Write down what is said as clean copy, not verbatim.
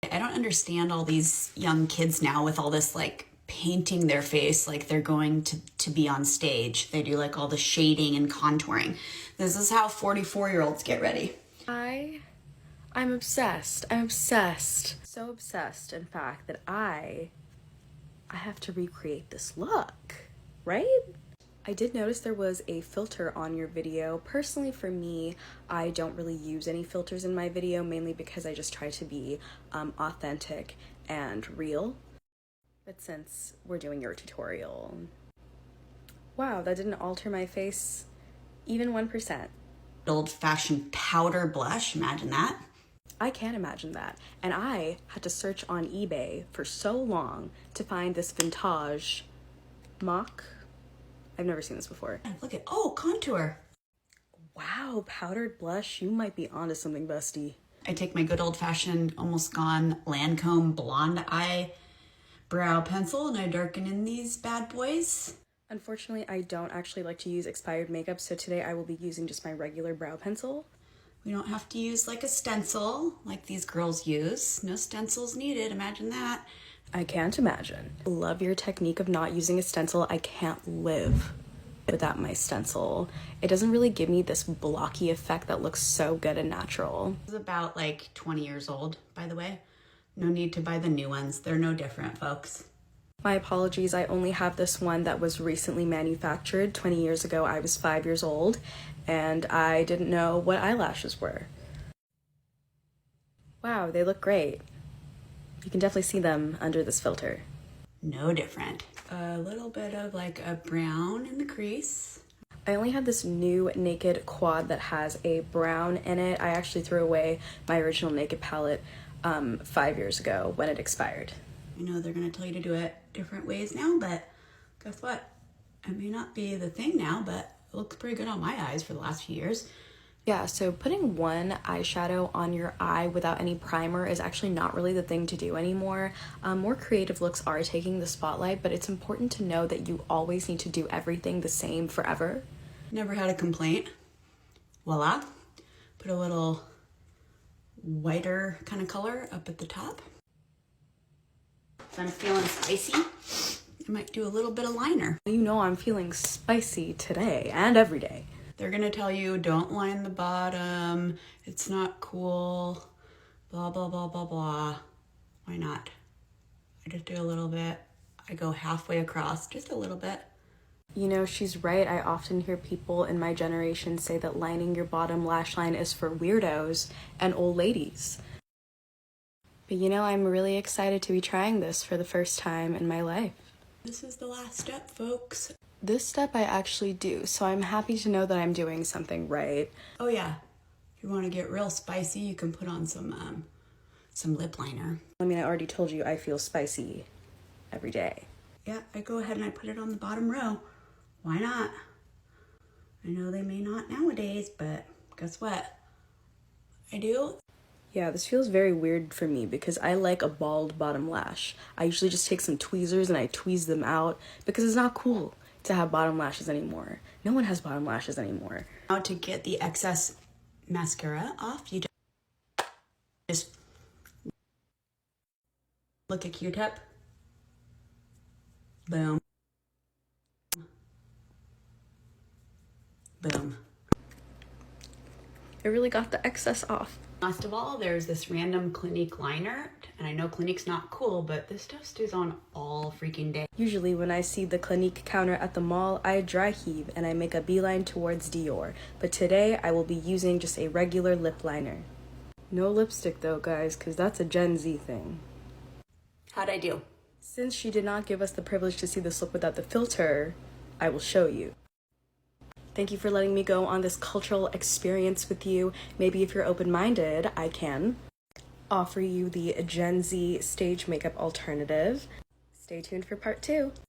I don't understand all these young kids now with all this like painting their face like they're going to be on stage. They do like all the shading and contouring. This is how 44-year-olds get ready. I'm obsessed. I'm obsessed. So obsessed, in fact, that I have to recreate this look, right? I did notice there was a filter on your video. Personally, for me, I don't really use any filters in my video, mainly because I just try to be authentic and real. But since we're doing your tutorial, wow, that didn't alter my face even 1%. Old-fashioned powder blush, imagine that. I can't imagine that. And I had to search on eBay for so long to find this vintage mock. I've never seen this before. Look at, oh, contour. Wow, powdered blush. You might be onto something, bestie. I take my good old-fashioned, almost gone Lancome blonde eye brow pencil and I darken in these bad boys. Unfortunately, I don't actually like to use expired makeup, so today I will be using just my regular brow pencil. We don't have to use like a stencil like these girls use. No stencils needed, imagine that. I can't imagine. Love your technique of not using a stencil. I can't live without my stencil. It doesn't really give me this blocky effect that looks so good and natural. This is about like 20 years old, by the way. No need to buy the new ones. They're no different, folks. My apologies, I only have this one that was recently manufactured. 20 years ago, I was 5 years old, and I didn't know what eyelashes were. Wow, they look great. You can definitely see them under this filter. No different. A little bit of like a brown in the crease. I only have this new Naked quad that has a brown in it. I actually threw away my original Naked palette 5 years ago when it expired. I know they're gonna tell you to do it different ways now, but guess what? It may not be the thing now, but it looks pretty good on my eyes for the last few years. Yeah, so putting one eyeshadow on your eye without any primer is actually not really the thing to do anymore. More creative looks are taking the spotlight, but it's important to know that you always need to do everything the same forever. Never had a complaint. Voila. Put a little whiter kind of color up at the top. If I'm feeling spicy, I might do a little bit of liner. You know I'm feeling spicy today and every day. They're gonna tell you don't line the bottom, it's not cool, blah, blah, blah, blah, blah. Why not? I just do a little bit. I go halfway across, just a little bit. You know, she's right. I often hear people in my generation say that lining your bottom lash line is for weirdos and old ladies. But you know, I'm really excited to be trying this for the first time in my life. This is the last step, folks. This step I actually do, so I'm happy to know that I'm doing something right. Oh yeah, if you want to get real spicy, you can put on some lip liner. I mean, I already told you I feel spicy every day. Yeah, I go ahead and I put it on the bottom row. Why not? I know they may not nowadays, but guess what? I do. Yeah, this feels very weird for me because I like a bald bottom lash. I usually just take some tweezers and I tweeze them out because it's not cool to have bottom lashes anymore. No one has bottom lashes anymore. Now to get the excess mascara off, you just lick a Q-tip. Boom. Boom. It really got the excess off. Last of all, there's this random Clinique liner, and I know Clinique's not cool, but this stuff stays on all freaking day. Usually when I see the Clinique counter at the mall, I dry heave and I make a beeline towards Dior. But today I will be using just a regular lip liner. No lipstick though, guys, because that's a Gen Z thing. How'd I do? Since she did not give us the privilege to see this look without the filter, I will show you. Thank you for letting me go on this cultural experience with you. Maybe if you're open-minded, I can offer you the Gen Z stage makeup alternative. Stay tuned for part 2.